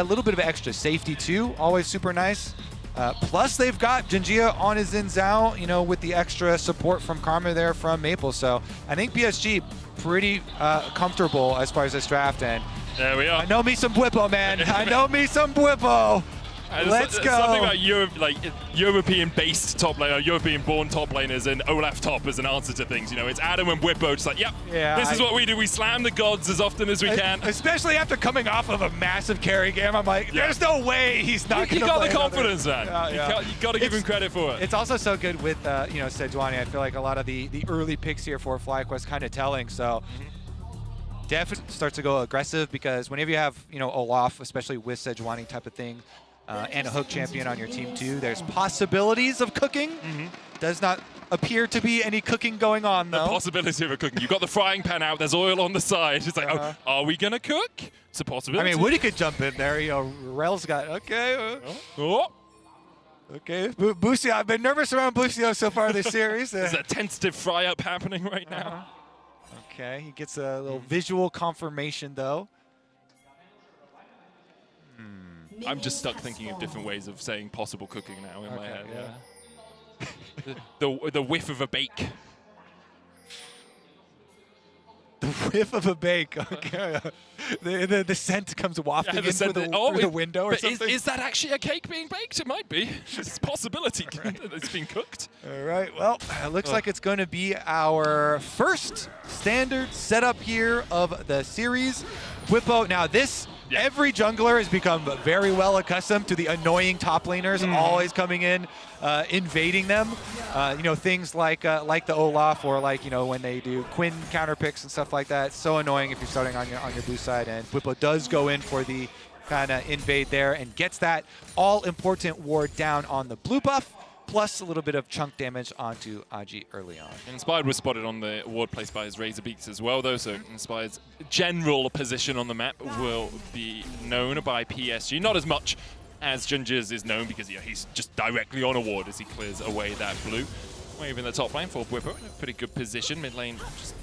a little bit of extra safety too, always super nice. Plus they've got Jinjia on his Xin Zhao, you know, with the extra support from Karma there from Maple. So I think PSG pretty comfortable as far as this draft. And there we are. I know me some Bwipo, man. I know me some Bwipo. Let's go. Something about European-based top laner, European-born top laners, and Olaf top as an answer to things. You know, it's Adam and Bwipo just like, yep, this is what we do. We slam the gods as often as we can. Especially after coming off of a massive carry game, I'm like, there's no way he's not going to play. He got the confidence, man. You got to give him credit for it. It's also so good with, you know, Sejuani. I feel like a lot of the early picks here for FlyQuest kind of telling. So. Definitely starts to go aggressive because whenever you have, you know, Olaf, especially with Sejuani type of thing, and a hook champion on your team too, there's possibilities of cooking. Does not appear to be any cooking going on though. The possibility of a cooking. You've got the frying pan out, there's oil on the side. It's like, oh, are we going to cook? It's a possibility. I mean, Woody could jump in there. You know, Rel's got, okay. Okay, Busio, I've been nervous around Busio so far this series. There's a tentative fry-up happening right now. Okay, he gets a little visual confirmation though. I'm just stuck thinking of different ways of saying possible cooking now in my head. The whiff of a bake. The whiff of a bake. Okay. the scent comes wafting in through the window or something. Is that actually a cake being baked? It might be. It's a possibility that it's being cooked. All right. Well, it looks like it's going to be our first standard setup here of the series. Bwipo. Now this. Every jungler has become very well accustomed to the annoying top laners always coming in, invading them. You know, things like the Olaf or like, you know, when they do Quinn counter picks and stuff like that. It's so annoying if you're starting on your blue side, and Bwipo does go in for the kind of invade there and gets that all-important ward down on the blue buff, plus a little bit of chunk damage onto Aji early on. Inspired was spotted on the ward placed by his Razor Beaks as well, though, so Inspired's general position on the map will be known by PSG. Not as much as Jinjia's is known because he's just directly on a ward as he clears away that blue. Waving the top lane for Bwipo in a pretty good position. Mid lane just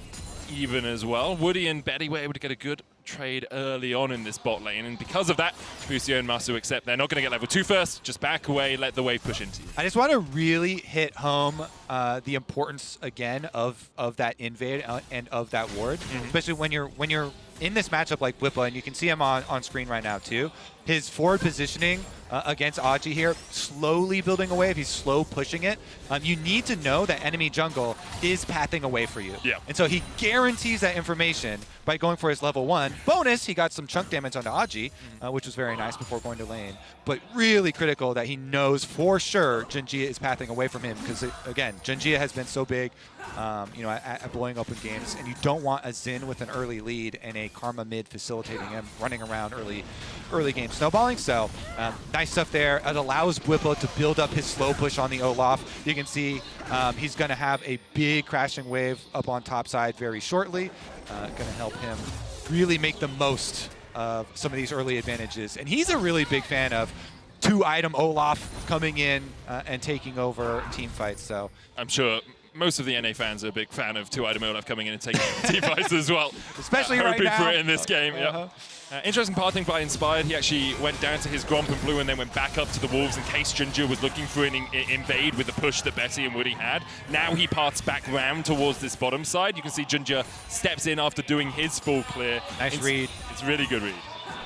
even as well. Woody and Betty were able to get a good trade early on in this bot lane, and because of that, Busio and Masu accept they're not going to get level 2 first, just back away, let the wave push into you. I just want to really hit home the importance again of that invade and of that ward, especially when you're in this matchup like Bwipo, and you can see him on screen right now too. His forward positioning against Aji here, slowly building a wave, he's slow pushing it. You need to know that enemy jungle is pathing away for you. And so he guarantees that information by going for his level 1. Bonus, he got some chunk damage onto Aji, which was very nice before going to lane. But really critical that he knows for sure Jinjia is pathing away from him, because again, Jinjia has been so big, you know, at blowing open games, and you don't want a Xin with an early lead and a Karma mid facilitating him, running around early game snowballing. So nice stuff there. It allows Bwipo to build up his slow push on the Olaf. You can see he's going to have a big crashing wave up on top side very shortly. Going to help him really make the most of some of these early advantages. And he's a really big fan of 2-item Olaf coming in and taking over team fights. So I'm sure most of the NA fans are a big fan of 2-item Olaf coming in and taking team fights as well. Especially right now. Hoping for it in this game. Interesting parting by Inspired. He actually went down to his Gromp and Blue and then went back up to the Wolves in case Jinjia was looking for an invade with the push that Betty and Woody had. Now he parts back round towards this bottom side. You can see Jinjia steps in after doing his full clear. Nice read. It's really good read.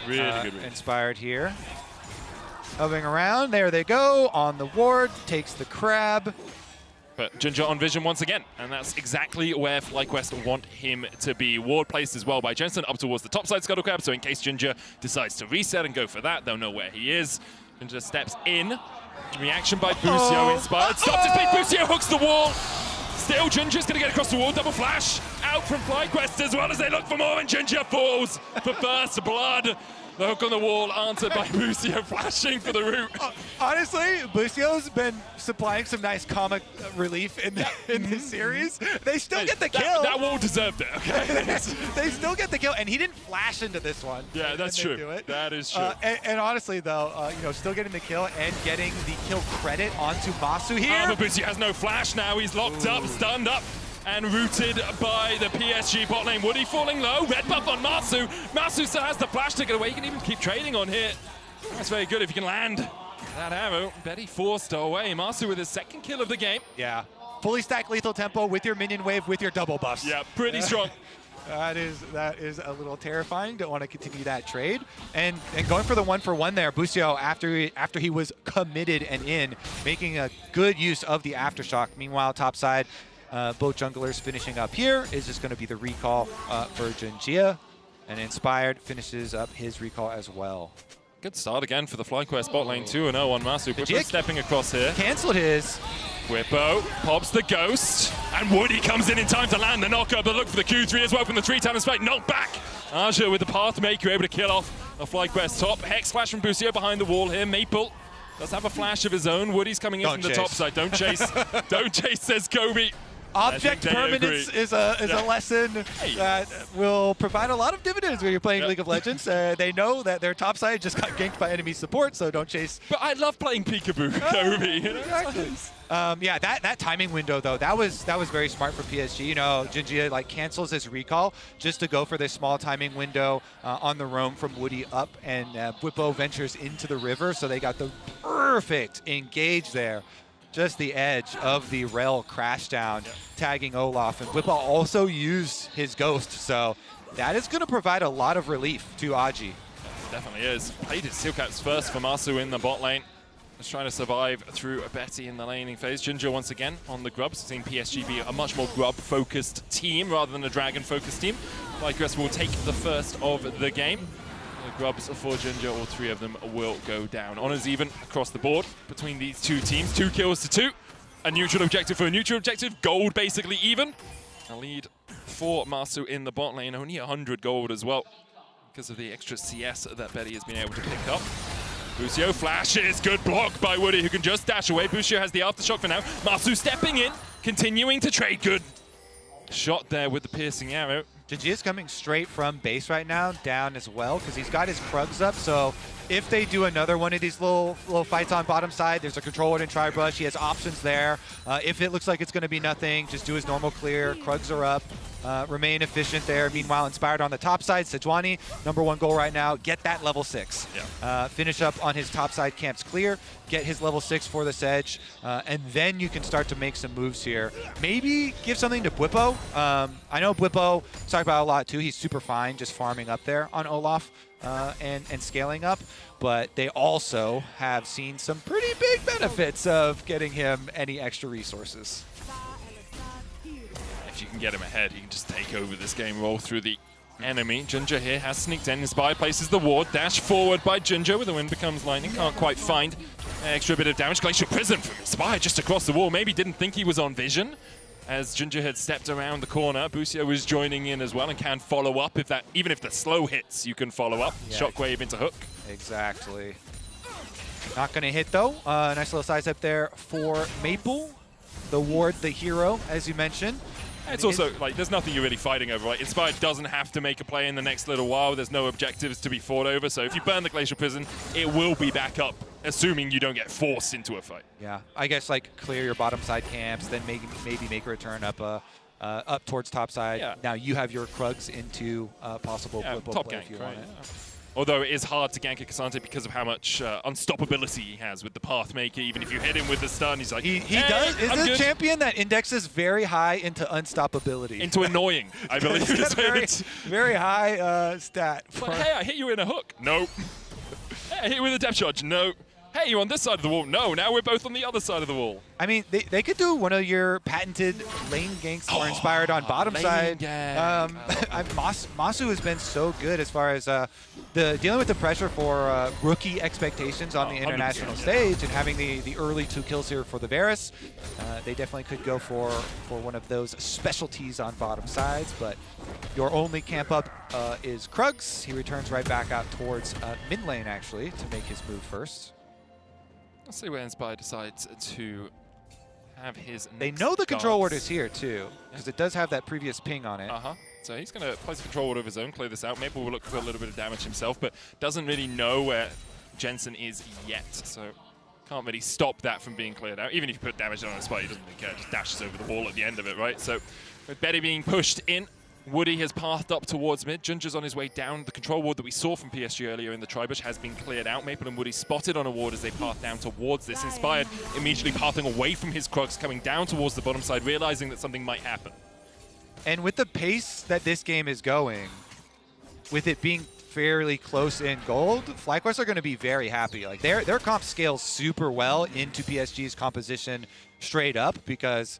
Really good read. Inspired here. Hovering around. There they go. On the ward. Takes the crab. But Jinjia on vision once again, and that's exactly where FlyQuest want him to be. Ward placed as well by Jensen up towards the top side Scuttle Crab, so in case Jinjia decides to reset and go for that, they'll know where he is. Jinjia steps in. Reaction by Busio. Inspired. Stops his speed. Busio hooks the wall. Still, Jinjia's going to get across the wall. Double flash out from FlyQuest as well as they look for more, and Jinjia falls for first blood. The hook on the wall answered by Busio flashing for the root. Honestly, Busio's been supplying some nice comic relief in this series. They still get the kill. That wall deserved it, okay? They still get the kill, and he didn't flash into this one. Yeah, that's true. That is true. And honestly, though, you know, still getting the kill and getting the kill credit onto Masu here. But Busio has no flash now. He's locked up, stunned up, and rooted by the PSG bot lane. Woody falling low, red buff on Masu. Masu still has the flash to get away. He can even keep trading on here. That's very good if you can land that arrow. Betty forced away. Masu with his second kill of the game. Yeah. Fully stacked lethal tempo with your minion wave with your double buffs. Yeah, pretty strong. That is a little terrifying. Don't want to continue that trade. And going for the 1-for-1 there, Busio, after he was committed and in, making a good use of the aftershock. Meanwhile, top side, both junglers finishing up here is just going to be the recall for Junjia. And Inspired finishes up his recall as well. Good start again for the FlyQuest bot lane 2-0 on Masu. Whippo stepping across here. Canceled his. Whippo pops the ghost, and Woody comes in time to land the knocker, but look for the Q3 as well from the 3-talent spike, knocked back. Aja with the Pathmaker able to kill off a FlyQuest top. Hex flash from Busio behind the wall here. Maple does have a flash of his own. Woody's coming in from the top side. Don't chase. Don't chase, says Kobe. Object permanence is a lesson that will provide a lot of dividends when you're playing League of Legends. They know that their top side just got ganked by enemy support, so don't chase. But I love playing peekaboo, Kobe. You know? Exactly. Yeah, that timing window though, that was very smart for PSG. You know, Junjia like cancels his recall just to go for this small timing window on the roam from Woody up, and Whippo ventures into the river, so they got the perfect engage there. Just the edge of the rail crash down, tagging Olaf. And Whippo also used his ghost, so that is going to provide a lot of relief to Aji. Definitely is. Played his steel caps first for Masu in the bot lane. Just trying to survive through Betty in the laning phase. Ginger once again on the grubs, seeing PSG be a much more grub-focused team rather than a dragon-focused team. FlyQuest will take the first of the game. The grubs for Ginger, all three of them will go down. Honors even across the board between these two teams. 2 kills to 2. A neutral objective for a neutral objective. Gold basically even. A lead for Masu in the bot lane. Only 100 gold as well because of the extra CS that Betty has been able to pick up. Busio flashes. Good block by Woody, who can just dash away. Busio has the aftershock for now. Masu stepping in, continuing to trade. Good shot there with the piercing arrow. Junjia is coming straight from base right now, down as well, because he's got his Krugs up. So if they do another one of these little fights on bottom side, there's a control ward and tri-brush. He has options there. If it looks like it's going to be nothing, just do his normal clear. Krugs are up. Remain efficient there. Meanwhile, Inspired on the top side. Sejuani, #1 goal right now. Get that level 6. Yeah. Finish up on his top side camps clear. Get his level 6 for the Sedge. And then you can start to make some moves here. Maybe give something to Whippo. I know Whippo talked about a lot too. He's super fine just farming up there on Olaf and scaling up. But they also have seen some pretty big benefits of getting him any extra resources. If you can get him ahead, he can just take over this game, roll through the enemy. Ginger here has sneaked in. Inspired places the ward. Dash forward by Ginger with the wind becomes lightning. Can't quite find an extra bit of damage. Glacial Prison from Inspired just across the wall. Maybe didn't think he was on vision as Ginger had stepped around the corner. Busio was joining in as well and can follow up if that, even if the slow hits, you can follow up. Yeah. Shockwave into hook. Exactly. Not going to hit though. Nice little size up there for Maple. The ward, the hero, as you mentioned. It's also, like, there's nothing you're really fighting over, right? Inspired doesn't have to make a play in the next little while. There's no objectives to be fought over. So if you burn the Glacial Prison, it will be back up, assuming you don't get forced into a fight. Yeah, I guess, like, clear your bottom side camps, then maybe make a return up up towards top side. Yeah. Now you have your Krugs into possible top gank, if you want it. Although it is hard to gank a Cassante because of how much unstoppability he has with the Pathmaker. Even if you hit him with the stun, he's like, he does. Is a champion that indexes very high into unstoppability. Into annoying, I believe. very high stat. But hey, I hit you in a hook. Nope. Hey, I hit you with a depth charge. No. Hey, you're on this side of the wall. No, now we're both on the other side of the wall. I mean, they could do one of your patented lane ganks or Inspired on bottom side. Masu has been so good as far as dealing with the pressure for rookie expectations on the international stage and having the early 2 kills here for the Varus. They definitely could go for one of those specialties on bottom sides, but your only camp up is Krugs. He returns right back out towards mid lane, actually, to make his move first. Let's see where Inspired decides to have his next They know the control ward is here, too, because it does have that previous ping on it. So he's going to place a control ward of his own, clear this out. Maple will look for a little bit of damage himself, but doesn't really know where Jensen is yet. So can't really stop that from being cleared out. Even if you put damage on Inspired, he doesn't really care. Just dashes over the wall at the end of it, right? So with Betty being pushed in, Woody has pathed up towards mid. Junja's on his way down. The control ward that we saw from PSG earlier in the Tribush has been cleared out. Maple and Woody spotted on a ward as they path down towards this. Inspired immediately pathing away from his Crux, coming down towards the bottom side, realizing that something might happen. And with the pace that this game is going, with it being fairly close in gold, FlyQuest are going to be very happy. Like their comp scales super well into PSG's composition straight up because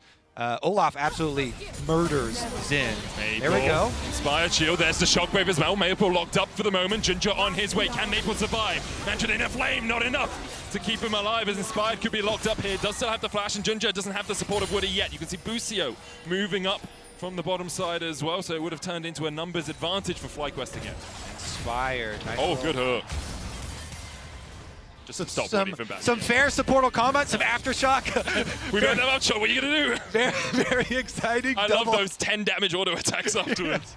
Olaf absolutely murders Xin. Maple, there we go. Inspired shield, there's the shockwave as well. Maple locked up for the moment. Ginger on his way. Can Maple survive? Mentioned in a flame, not enough to keep him alive as Inspired could be locked up here. Does still have the flash and Ginger doesn't have the support of Woody yet. You can see Busio moving up from the bottom side as well, so it would have turned into a numbers advantage for FlyQuest again. Inspired. Nice oh, roll. good hook. Just stop Woody from back. Some fair supportal combat, some aftershock. We don't know about shot. What are you going to do? Very, very exciting. I love those 10 damage auto attacks afterwards.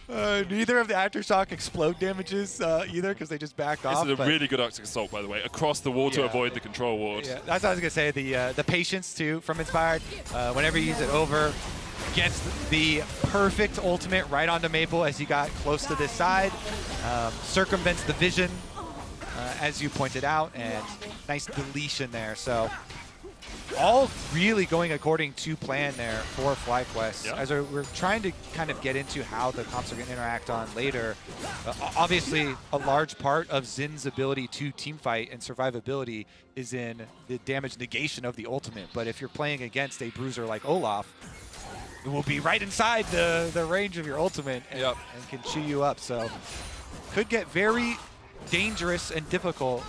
Neither of the aftershock explode damages either because they just back off. This is a really good Arctic Assault, by the way, across the wall to avoid the control ward. Yeah, that's what I was going to say. The patience, too, from Inspired. Whenever you use it over, gets the perfect ultimate right onto Maple as he got close to this side. Circumvents the vision, as you pointed out, and nice deletion there. So all really going according to plan there for FlyQuest. Yeah. As we're trying to kind of get into how the comps are going to interact on later. Obviously, a large part of Zin's ability to teamfight and survivability is in the damage negation of the ultimate. But if you're playing against a bruiser like Olaf, it will be right inside the range of your ultimate and can chew you up. So could get very dangerous and difficult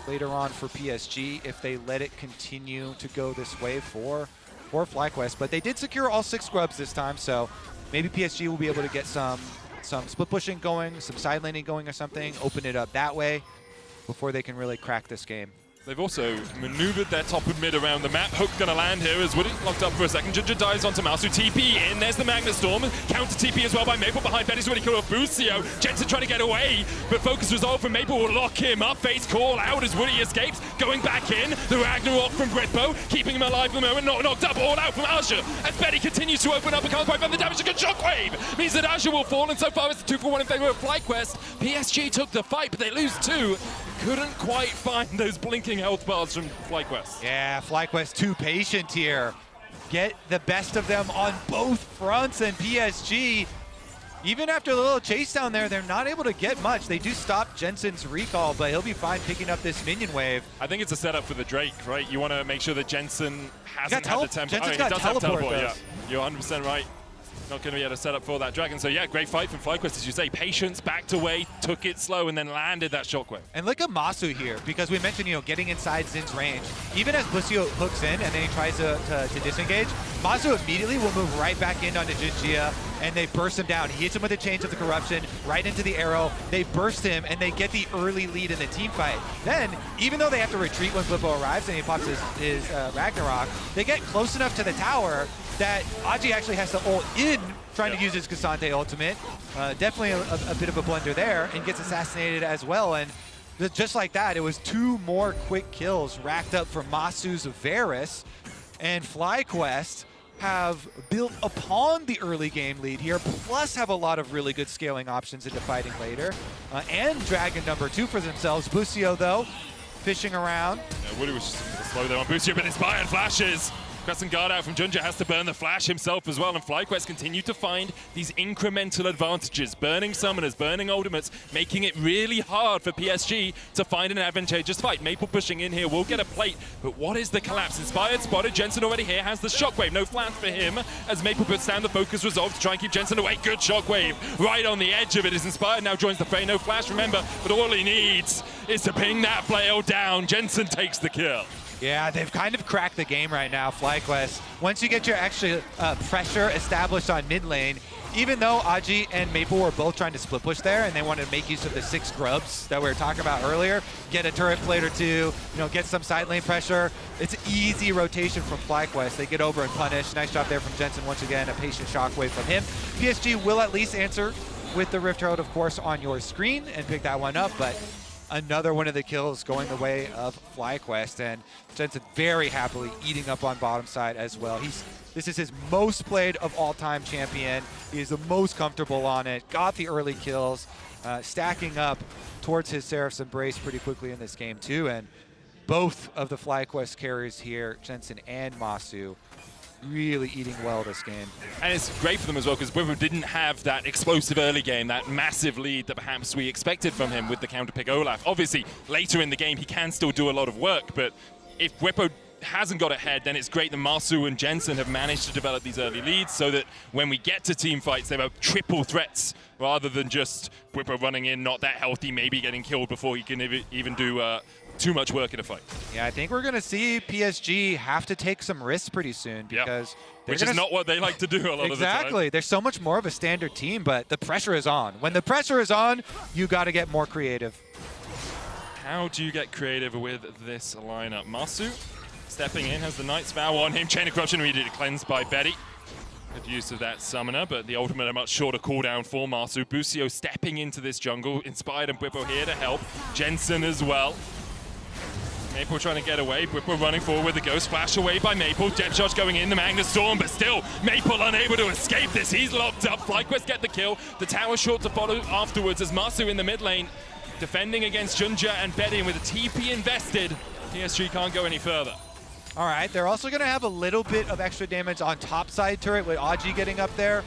later on for PSG if they let it continue to go this way for FlyQuest. But they did secure all 6 scrubs this time, so maybe PSG will be able to get some split pushing going, some side laning going or something, open it up that way before they can really crack this game. They've also maneuvered their top and mid around the map. Hook gonna land here as Woody locked up for a second. Ginger dives onto Masu. TP in. There's the Magnet Storm. Counter TP as well by Maple behind Betty's Woody. Killed off Busio. Jensen trying to get away, but focus resolved from Maple will lock him up. Face call out as Woody escapes. Going back in. The Ragnarok from Britbo, keeping him alive for the moment. Not knocked up. All out from Azure. As Betty continues to open up and can't quite find the damage. A good shockwave means that Azure will fall, and so far it's a 2-for-1 in favor of FlyQuest. PSG took the fight, but they lose 2. Couldn't quite find those blinking health bars from FlyQuest. Yeah, FlyQuest too patient here. Get the best of them on both fronts, and PSG, even after the little chase down there, they're not able to get much. They do stop Jensen's recall, but he'll be fine picking up this minion wave. I think it's a setup for the Drake, right? You want to make sure that Jensen hasn't had the tempo. Jensen's He got does have teleport, yeah. You're 100% right. Not going to be able to set up for that dragon. So yeah, great fight from FlyQuest, as you say. Patience, backed away, took it slow, and then landed that shockwave. And look at Masu here, because we mentioned, getting inside Zin's range. Even as Busio hooks in and then he tries to disengage, Masu immediately will move right back in onto Jinjia, and they burst him down. He hits him with a Chains of the Corruption, right into the arrow. They burst him, and they get the early lead in the team fight. Then, even though they have to retreat when Flippo arrives and he pops his Ragnarok, they get close enough to the tower that Aji actually has to ult in, trying to use his Cassante ultimate. Definitely a bit of a blunder there, and gets assassinated as well. And just like that, it was 2 more quick kills racked up for Masu's Varus, and FlyQuest have built upon the early game lead here, plus have a lot of really good scaling options into fighting later. And Dragon number 2 for themselves. Busio, though, fishing around. Yeah, Woody was just slow there on Busio, but Inspired flashes. Crescent Guard out from Junja, has to burn the flash himself as well, and FlyQuest continue to find these incremental advantages, burning summoners, burning ultimates, making it really hard for PSG to find an advantageous fight. Maple pushing in here will get a plate, but what is the collapse? Inspired spotted, Jensen already here has the shockwave, no flash for him, as Maple puts down the focus resolve to try and keep Jensen away. Good shockwave, right on the edge of it, as Inspired now joins the fray, no flash, remember, but all he needs is to ping that flail down. Jensen takes the kill. Yeah, they've kind of cracked the game right now, FlyQuest. Once you get your extra pressure established on mid lane, even though Aji and Maple were both trying to split push there and they wanted to make use of the 6 grubs that we were talking about earlier, get a turret plate or 2, get some side lane pressure, it's easy rotation from FlyQuest. They get over and punish. Nice job there from Jensen once again, a patient shockwave from him. PSG will at least answer with the Rift Herald, of course, on your screen and pick that one up, but another one of the kills going the way of FlyQuest, and Jensen very happily eating up on bottom side as well. This is his most played of all-time champion. He is the most comfortable on it, got the early kills, stacking up towards his Seraph's Embrace pretty quickly in this game too, and both of the FlyQuest carries here, Jensen and Masu, really eating well this game. And it's great for them as well because Bwipo didn't have that explosive early game, that massive lead that perhaps we expected from him with the counterpick Olaf. Obviously, later in the game, he can still do a lot of work, but if Bwipo hasn't got ahead, then it's great that Masu and Jensen have managed to develop these early leads so that when we get to team fights, they have triple threats rather than just Bwipo running in, not that healthy, maybe getting killed before he can even do too much work in a fight. Yeah, I think we're going to see PSG have to take some risks pretty soon because which is not what they like to do a lot of the time. Exactly. They're so much more of a standard team, but the pressure is on. When the pressure is on, you got to get more creative. How do you get creative with this lineup? Masu stepping in, has the Knight's Vow on him. Chain of Corruption immediately cleansed by Betty. Good use of that summoner, but the ultimate a much shorter cooldown for Masu. Busio stepping into this jungle. Inspired and Bwipo here to help. Jensen as well. Maple trying to get away. Bwipo running forward with the Ghost. Flash away by Maple. Depth charge going in. The Magnus Storm, but still Maple unable to escape this. He's locked up. FlyQuest get the kill. The tower short to follow afterwards as Masu in the mid lane defending against Junja and Betty. And with a TP invested, PSG can't go any further. All right, they're also going to have a little bit of extra damage on top side turret with Aji getting up there.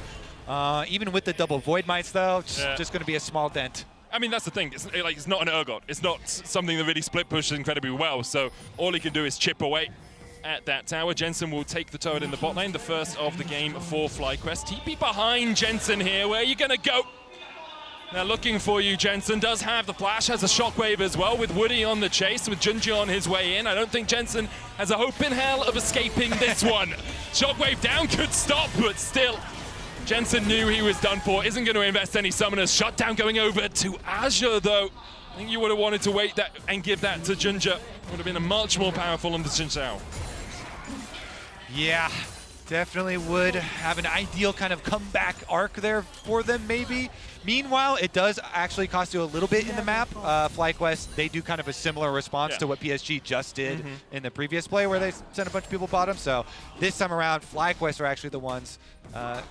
Even with the double Void Mites, though, it's just going to be a small dent. I mean, that's the thing. It's not an Urgot. It's not something that really split pushes incredibly well. So all he can do is chip away at that tower. Jensen will take the turret in the bot lane, the first of the game for FlyQuest. TP behind Jensen here. Where are you going to go? They're looking for you. Jensen does have the flash, has a shockwave as well with Woody on the chase, with Junji on his way in. I don't think Jensen has a hope in hell of escaping this one. Shockwave down could stop, but still. Jensen knew he was done for, isn't going to invest any summoners. Shutdown going over to Azure, though. I think you would have wanted to wait that and give that to Junja. Would have been a much more powerful on the Jinzhao. Yeah, definitely would have an ideal kind of comeback arc there for them, maybe. Meanwhile, it does actually cost you a little bit in the map. FlyQuest, they do kind of a similar response to what PSG just did in the previous play where they sent a bunch of people bottom. So this time around, FlyQuest are actually the ones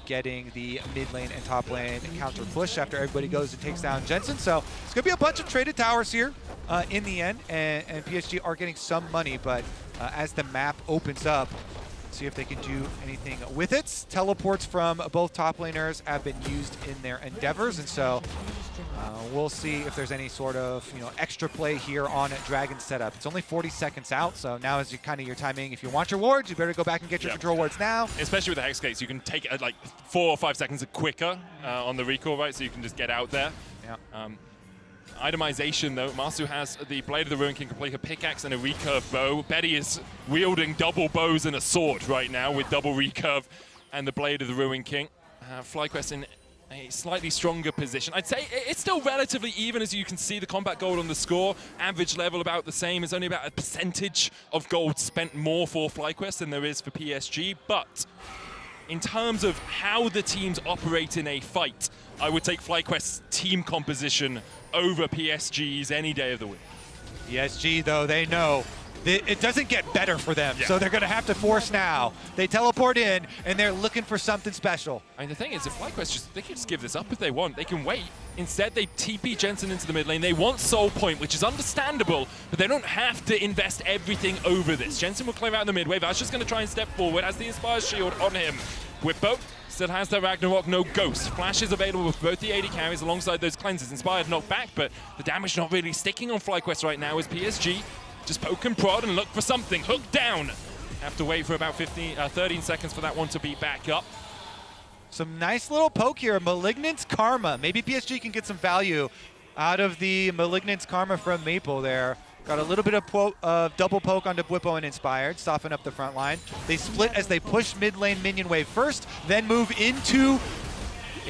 getting the mid lane and top lane counter push after everybody goes and takes down Jensen. So it's going to be a bunch of traded towers here in the end, and PSG are getting some money, but as the map opens up, see if they can do anything with it. Teleports from both top laners have been used in their endeavors, and so we'll see if there's any sort of extra play here on Dragon's setup. It's only 40 seconds out, so now is kind of your timing. If you want your wards, you better go back and get your control wards now. Especially with the Hex Gates, you can take like 4 or 5 seconds quicker on the recall, right? So you can just get out there. Yeah. Itemization, though. Masu has the Blade of the Ruin King complete, a pickaxe and a recurve bow. Betty is wielding double bows and a sword right now with double recurve and the Blade of the Ruin King. FlyQuest in a slightly stronger position. I'd say it's still relatively even, as you can see the combat gold on the score. Average level about the same. It's only about a percentage of gold spent more for FlyQuest than there is for PSG. But in terms of how the teams operate in a fight, I would take FlyQuest's team composition over PSG's any day of the week. PSG, though, they know it doesn't get better for them, so they're going to have to force now. They teleport in, and they're looking for something special. I mean, the thing is, if FlyQuest they can just give this up if they want. They can wait. Instead, they TP Jensen into the mid lane. They want Soul Point, which is understandable, but they don't have to invest everything over this. Jensen will clear out the mid wave. Ash just going to try and step forward, has the Inspired Shield on him. Whippo still has the Ragnarok, no Ghost. Flash is available with both the AD carries alongside those cleanses. Inspired knocked back, but the damage not really sticking on FlyQuest right now as PSG just poke and prod and look for something. Hook down. Have to wait for about 13 seconds for that one to be back up. Some nice little poke here. Malignant's Karma. Maybe PSG can get some value out of the Malignant's Karma from Maple there. Got a little bit of double poke onto Bwipo and Inspired, soften up the front line. They split as they push mid lane minion wave first, then move into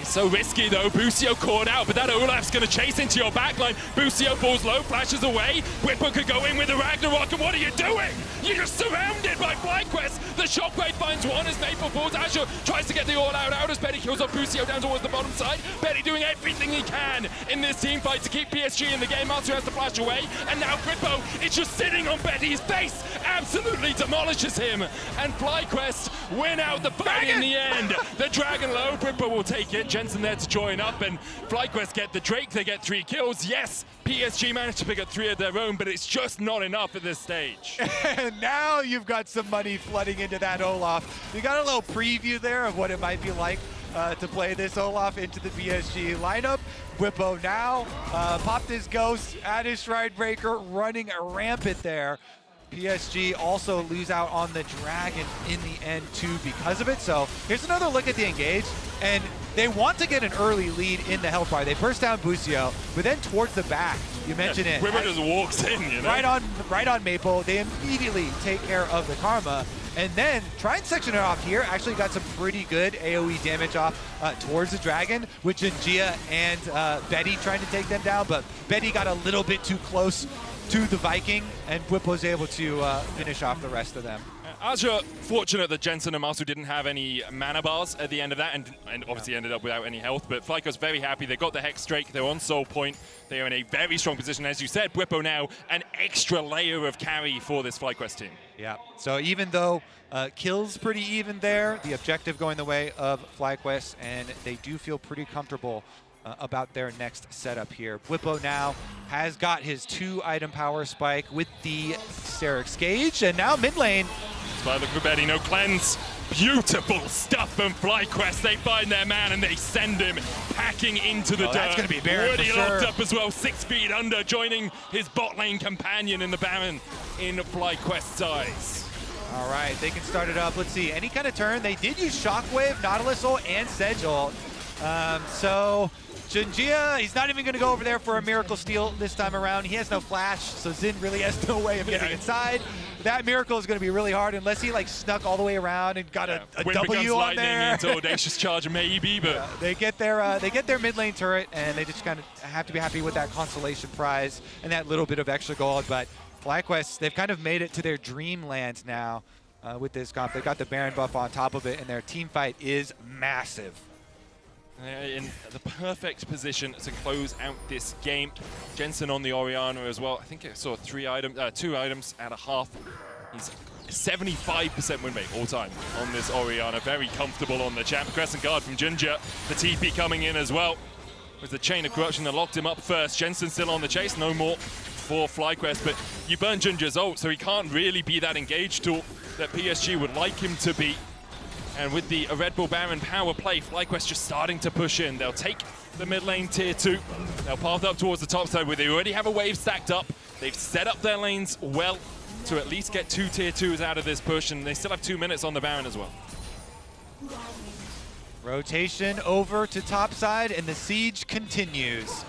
It's so risky though. Busio caught out, but that Olaf's going to chase into your backline. Busio falls low, flashes away. Whipper could go in with the Ragnarok, and what are you doing? You're just surrounded by FlyQuest. The Shockwave finds one as Maple falls. Azure tries to get the all-out out as Betty kills off Busio down towards the bottom side. Betty doing everything he can in this team fight to keep PSG in the game. Master has to flash away, and now Grippo is just sitting on Betty's face. Absolutely demolishes him, and FlyQuest win out the fight in the end. The Dragon low, Grippo will take it. Jensen there to join up, and FlyQuest get the Drake. They get 3 kills. Yes, PSG managed to pick up 3 of their own, but it's just not enough at this stage. And now you've got some money flooding into that Olaf. You got a little preview there of what it might be like to play this Olaf into the PSG lineup. Whippo now popped his ghost at his Shrine Breaker, running rampant there. PSG also lose out on the Dragon in the end too because of it. So here's another look at the engage, and they want to get an early lead in the health bar. They burst down Busio, but then towards the back, you mentioned it. Whipper just walks in, you know? Right on Maple. They immediately take care of the Karma, and then try and section it off here. Actually got some pretty good AoE damage off towards the Dragon, with Jinjia and Betty trying to take them down, but Betty got a little bit too close to the Viking, and Whip was able to finish off the rest of them. Azure, fortunate that Jensen and Masu didn't have any mana bars at the end of that, and obviously ended up without any health, but Flyco's very happy. They got the Hex Drake, they're on Soul Point, they are in a very strong position. As you said, Whippo now an extra layer of carry for this FlyQuest team. Yeah, so even though kills pretty even there, the objective going the way of FlyQuest, and they do feel pretty comfortable about their next setup here. Whippo now has got his 2-item power spike with the Serix Gauge, and now mid lane. By the Betty, no cleanse. Beautiful stuff from FlyQuest. They find their man and they send him packing into the dirt. That's going to be Baron Already for sure. locked up as well, 6 feet under, joining his bot lane companion in the Baron in FlyQuest's eyes. All right, they can start it up. Let's see, any kind of turn. They did use Shockwave, Nautilus ult, and Sedge ult. So Jinjia, he's not even going to go over there for a Miracle Steal this time around. He has no flash, so Xin really has no way of getting inside. That Miracle is going to be really hard unless he like snuck all the way around and got a W on there. Into Audacious Charge maybe, but they get their mid lane turret, and they just kind of have to be happy with that consolation prize and that little bit of extra gold. But FlyQuest, they've kind of made it to their dreamland now with this comp. They've got the Baron buff on top of it, and their team fight is massive. In the perfect position to close out this game. Jensen on the Orianna as well. I think I saw 2 items at a half. He's 75% win rate all time on this Orianna. Very comfortable on the champ. Crescent Guard from Ginger. The TP coming in as well. With the Chain of Corruption that locked him up first. Jensen still on the chase. No more for FlyQuest, but you burn Ginger's ult, so he can't really be that engaged tool that PSG would like him to be. And with the Red Bull Baron power play, FlyQuest just starting to push in. They'll take the mid lane tier 2. They'll path up towards the top side where they already have a wave stacked up. They've set up their lanes well to at least get 2 tier 2s out of this push, and they still have 2 minutes on the Baron as well. Rotation over to top side, and the siege continues.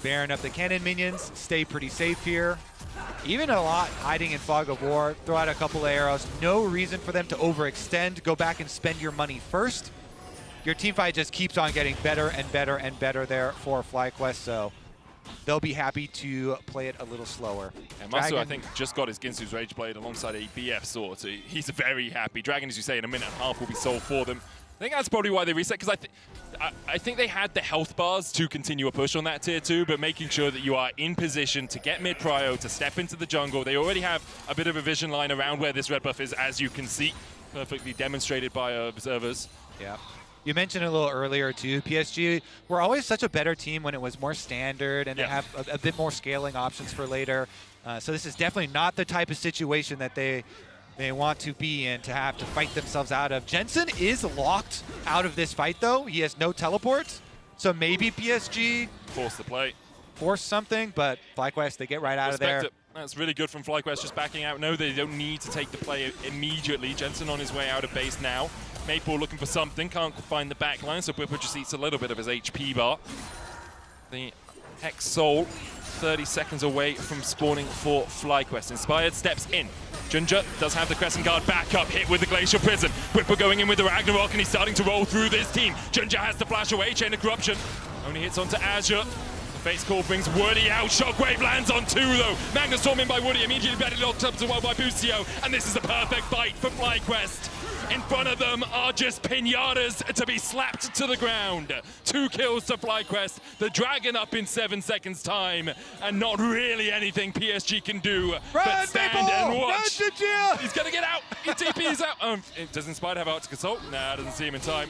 Baron up the cannon minions, stay pretty safe here. Even a lot hiding in Fog of War. Throw out a couple of arrows. No reason for them to overextend. Go back and spend your money first. Your team fight just keeps on getting better and better and better there for FlyQuest, so they'll be happy to play it a little slower. And Masu, I think, just got his Ginsu's Rage Blade alongside a BF sword, so he's very happy. Dragon, as you say, in a minute and a half will be sold for them. I think that's probably why they reset, because I think they had the health bars to continue a push on that tier 2, but making sure that you are in position to get mid-prio, to step into the jungle. They already have a bit of a vision line around where this red buff is, as you can see, perfectly demonstrated by observers. Yeah. You mentioned a little earlier, too, PSG were always such a better team when it was more standard, and they have a bit more scaling options for later. So this is definitely not the type of situation that they want to be in, to have to fight themselves out of. Jensen is locked out of this fight, though. He has no teleports, so maybe PSG force the play. Force something, but FlyQuest, they get right out of there. That's really good from FlyQuest, just backing out. No, they don't need to take the play immediately. Jensen on his way out of base now. Maple looking for something, can't find the back line, so Whipper just eats a little bit of his HP bar. The Hex Soul, 30 seconds away from spawning for FlyQuest. Inspired steps in. Ginger does have the Crescent Guard back up, hit with the Glacial Prison. Whipper going in with the Ragnarok, and he's starting to roll through this team. Ginger has to flash away, Chain of Corruption. Only hits onto Azure. The Face Call brings Woody out. Shockwave lands on 2 though. Magnastorm in by Woody, immediately better locked up as well by Busio. And this is a perfect bite for FlyQuest. In front of them are just pinatas to be slapped to the ground. 2 kills to FlyQuest. The Dragon up in 7 seconds time. And not really anything PSG can do but stand and watch. He's gonna get out. He TP's out. Does Inspired have Arctic Assault? Nah, doesn't see him in time.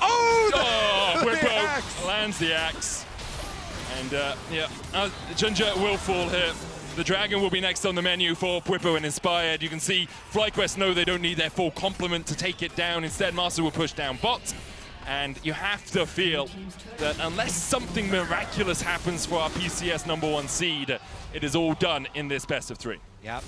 Oh, Whippo lands the axe. And Ginger will fall here. The Dragon will be next on the menu for Whippo and Inspired. You can see FlyQuest know they don't need their full complement to take it down. Instead, Master will push down bot. And you have to feel that unless something miraculous happens for our PCS #1 seed, it is all done in this best of 3. Yep.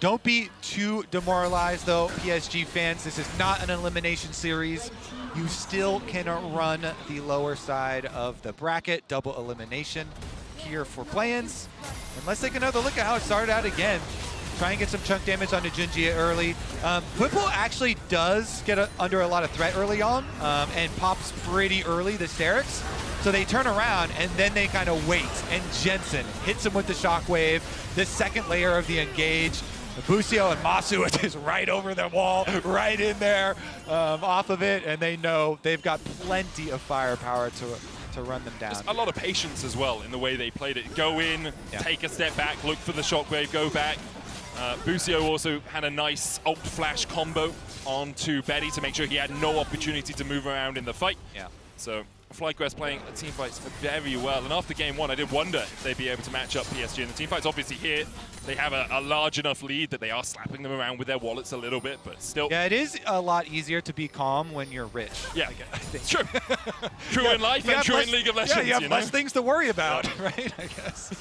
Don't be too demoralized, though, PSG fans. This is not an elimination series. You still can run the lower side of the bracket. Double elimination here for play-ins. And let's take another look at how it started out again. Try and get some chunk damage onto Junjie early. Whipple actually does get under a lot of threat early on and pops pretty early, the Sterix. So they turn around and then they kind of wait. And Jensen hits him with the Shockwave, the second layer of the engage. Busio and Masu are just right over the wall, right in there, off of it, and they know they've got plenty of firepower to run them down. There's a lot of patience as well in the way they played it. Go in, take a step back, look for the Shockwave, go back. Busio also had a nice ult flash combo onto Betty to make sure he had no opportunity to move around in the fight. Yeah. So FlyQuest playing team fights very well, and after game 1 I did wonder if they'd be able to match up PSG in the team fights. Obviously here they have a large enough lead that they are slapping them around with their wallets a little bit, but still. Yeah, it is a lot easier to be calm when you're rich. Yeah, I think. it's true. True in life and true in League of Legends. Yeah, you have less things to worry about, right? I guess.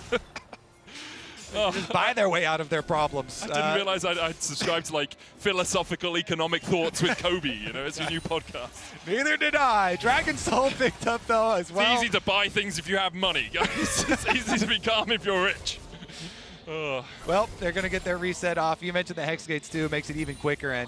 Just buy their way out of their problems. I didn't realize I'd subscribed to like philosophical economic thoughts with Kobe, you know, it's your new podcast. Neither did I. Dragon Soul picked up though as well. It's easy to buy things if you have money, guys. It's easy to be calm if you're rich. Well, they're going to get their reset off. You mentioned the Hex Gates too, makes it even quicker, and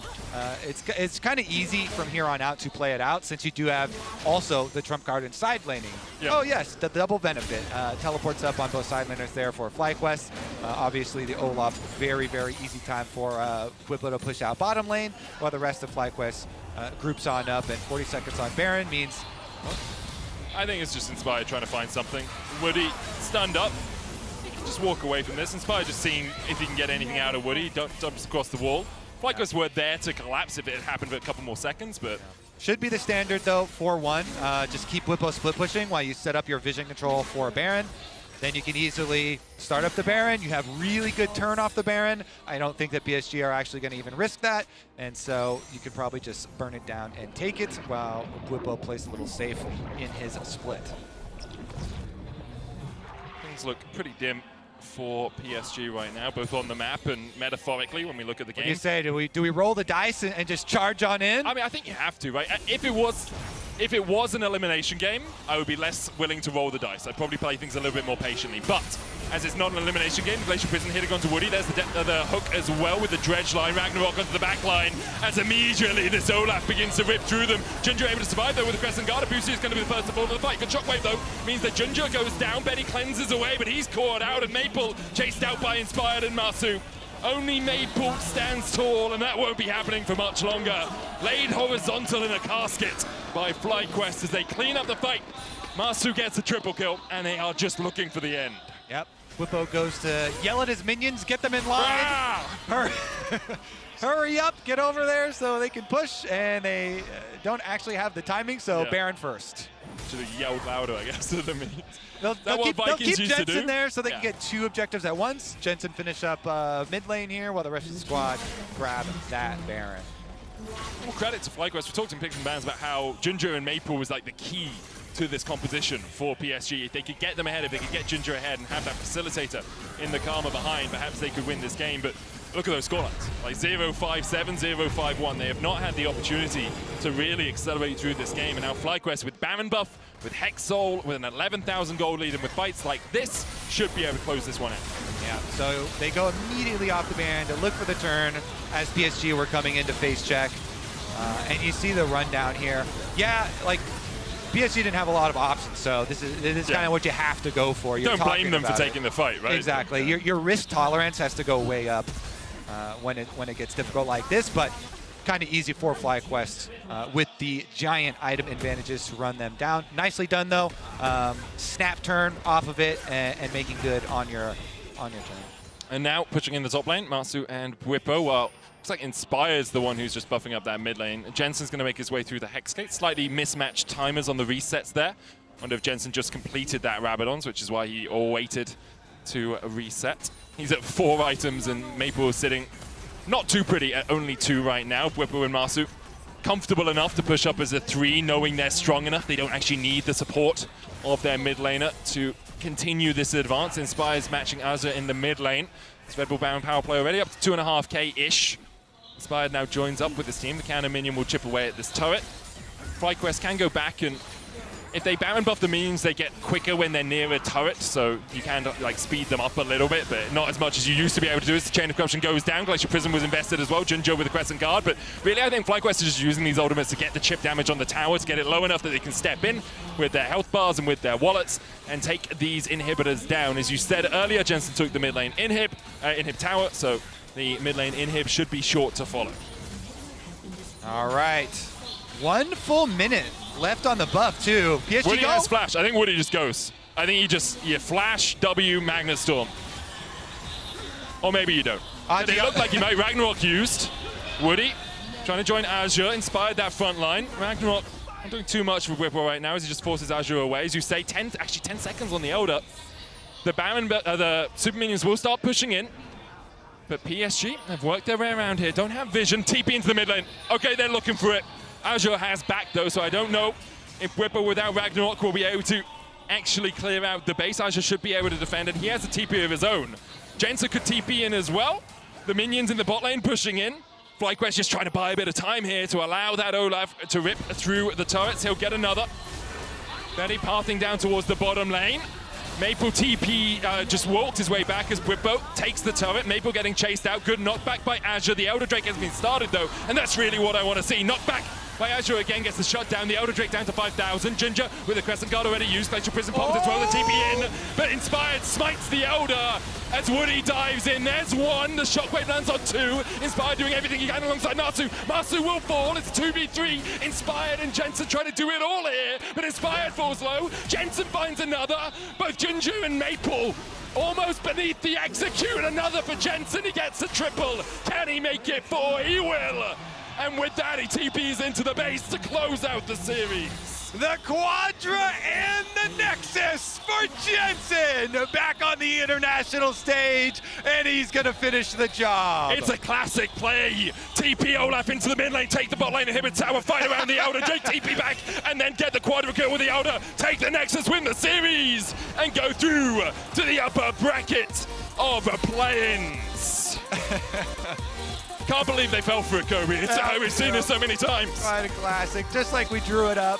it's kind of easy from here on out to play it out since you do have also the trump card in side laning. Yep. Oh yes, the double benefit. Teleports up on both side laners there for FlyQuest. Obviously the Olaf, very, very easy time for Whippo to push out bottom lane, while the rest of FlyQuest groups on up, and 40 seconds on Baron means... I think it's just Inspired trying to find something. Woody stunned up. Just walk away from this. Inspired just seeing if he can get anything out of Woody. Jumps across the wall. FlyQuest were there to collapse if it had happened for a couple more seconds, but... Should be the standard though, 4-1. Just keep Whippo split pushing while you set up your vision control for Baron. Then you can easily start up the Baron. You have really good turn off the Baron. I don't think that PSG are actually going to even risk that. And so you can probably just burn it down and take it while Whippo plays a little safe in his split. Things look pretty dim for PSG right now, both on the map and metaphorically when we look at the game. What do you say? Do we roll the dice and just charge on in? I mean, I think you have to, right? If it was an elimination game, I would be less willing to roll the dice. I'd probably play things a little bit more patiently. But as it's not an elimination game, Glacial Prison hitting onto Woody. There's the hook as well with the dredge line. Ragnarok onto the back line as immediately this Olaf begins to rip through them. Ginger able to survive though with the Crescent Guard. Busi is going to be the first to fall to the fight. Good shockwave though means that Ginger goes down. Betty cleanses away, but he's caught out, and Maple chased out by Inspired and Masu. Only Maple stands tall, and that won't be happening for much longer. Laid horizontal in a casket by FlyQuest as they clean up the fight. Masu gets a triple kill, and they are just looking for the end. Yep. Whippo goes to yell at his minions, get them in line. Ah! Hurry up, get over there so they can push, and they don't actually have the timing, so Baron first. Should have yelled louder, I guess, to the minions. They'll keep Jensen there so they can get 2 objectives at once. Jensen finish up mid lane here while the rest of the squad grab that Baron. More credit to FlyQuest. We talked in Picks and Bans about how Ginger and Maple was like the key to this composition for PSG. If they could get them ahead, if they could get Ginger ahead and have that facilitator in the Karma behind, perhaps they could win this game. But look at those scorelines, like 0-5-7, 0-5-1. They have not had the opportunity to really accelerate through this game. And now FlyQuest with Baron buff, with Hex Soul, with an 11,000 gold lead, and with fights like this, should be able to close this one out. Yeah, so they go immediately off the ban to look for the turn as PSG were coming in to face check. And you see the rundown here. Yeah, like PSG didn't have a lot of options, so this is kind of what you have to go for. Don't blame them for taking the fight, right? Exactly. Your risk tolerance has to go way up when it gets difficult like this, but kind of easy for FlyQuest with the giant item advantages to run them down. Nicely done though. Snap turn off of it and making good on your turn. And now pushing in the top lane, Masu and Whippo. Well, looks like Inspire's the one who's just buffing up that mid lane. Jensen's going to make his way through the Hex Gate. Slightly mismatched timers on the resets there. Wonder if Jensen just completed that Rabadons, which is why he waited to reset. He's at 4 items and Maple is sitting not too pretty at only 2 right now. Whippo and Masu comfortable enough to push up as a 3, knowing they're strong enough. They don't actually need the support of their mid laner to continue this advance. Inspire's matching Azure in the mid lane. It's Red Bull Baron power play already, up to 2.5k-ish. Inspire now joins up with this team. The counter minion will chip away at this turret. FlyQuest can go back, and if they Baron buff the minions, they get quicker when they're near a turret, so you can like speed them up a little bit, but not as much as you used to be able to do as the Chain of Corruption goes down. Glacier Prism was invested as well, Junjo with the Crescent Guard, but really I think FlyQuest is just using these ultimates to get the chip damage on the tower, to get it low enough that they can step in with their health bars and with their wallets and take these inhibitors down. As you said earlier, Jensen took the mid lane inhib tower, so the mid lane inhib should be short to follow. All right, 1 full minute left on the buff too. PSG Woody go? has flash. I think Woody just goes. I think he just, flash, W, Magnet Storm. Or maybe you don't. They look like he might Ragnarok used. Woody trying to join Azure, inspired that front line. Ragnarok not doing too much with Whipple right now as he just forces Azure away. As you say, 10 seconds on the Elder. The Baron, the Super Minions will start pushing in. But PSG have worked their way around here. Don't have vision. TP into the mid lane. Okay, they're looking for it. Azure has back though, so I don't know if Whipple without Ragnarok will be able to actually clear out the base. Azure should be able to defend it. He has a TP of his own. Jensen could TP in as well. The minions in the bot lane pushing in. FlyQuest just trying to buy a bit of time here to allow that Olaf to rip through the turrets. He'll get another. Betty pathing down towards the bottom lane. Maple TP just walked his way back as Whippo takes the turret. Maple getting chased out. Good knockback by Azure. The Elder Drake has been started though, and that's really what I want to see. Knockback by Azure again gets the shut down. The Elder Drake down to 5,000. Ginger with a Crescent Guard already used. Glacier Prism popped as well. The TP in, but Inspired smites the Elder as Woody dives in. There's 1. The Shockwave lands on 2. Inspired doing everything he can alongside Masu. Masu will fall. It's 2v3. Inspired and Jensen trying to do it all here, but Inspired falls low. Jensen finds another. Both Ginger and Maple almost beneath the execute. Another for Jensen. He gets a triple. Can he make it 4? He will. And with that, he TPs into the base to close out the series. The Quadra and the Nexus for Jensen back on the international stage, and he's gonna finish the job. It's a classic play. TP Olaf into the mid lane, take the bot lane, inhibit tower, fight around the Elder, Drake TP back, and then get the Quadra kill with the Elder, take the Nexus, win the series, and go through to the upper bracket of play-ins. Can't believe they fell for it, Kobe. We've seen this so many times. Quite a classic, just like we drew it up.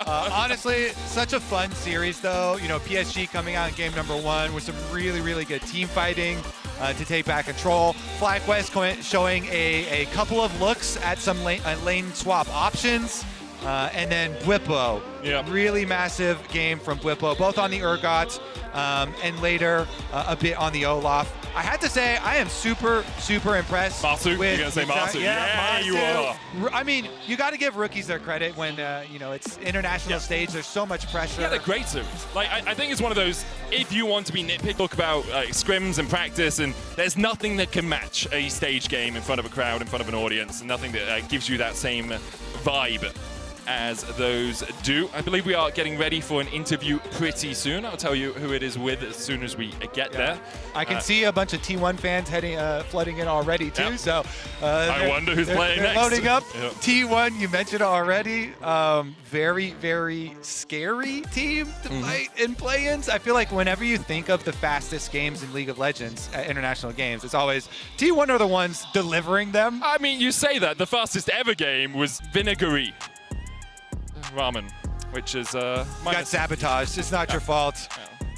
Honestly, such a fun series, though. You know, PSG coming out in game number 1 with some really, really good team fighting to take back control. FlyQuest showing a couple of looks at some lane swap options. And then Whippo, really massive game from Whippo, both on the Urgot and later a bit on the Olaf. I had to say, I am super, super impressed. Masu, with, you're gonna say Masu? Yeah, Masu. you are. I mean, you got to give rookies their credit when you know, it's international stage. There's so much pressure. Yeah, they're great series. Like I think it's one of those. If you want to be nitpicky, talk about scrims and practice, and there's nothing that can match a stage game in front of a crowd, in front of an audience, and nothing that gives you that same vibe as those do. I believe we are getting ready for an interview pretty soon. I'll tell you who it is with as soon as we get there. I can see a bunch of T1 fans flooding in already too. So I wonder who's playing next. Loading up. T1, you mentioned already. Very, very scary team to fight in play-ins. I feel like whenever you think of the fastest games in League of Legends at international games, it's always T1 are the ones delivering them. I mean, you say that. The fastest ever game was Vinegary Ramen, which is got sabotaged. It's not your fault.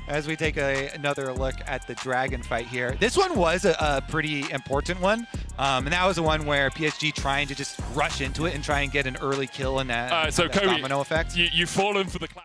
As we take another look at the Dragon fight here. This one was a pretty important one. And that was the one where PSG trying to just rush into it and try and get an early kill in that, So that Kobe, domino effect. You've fallen for the clap.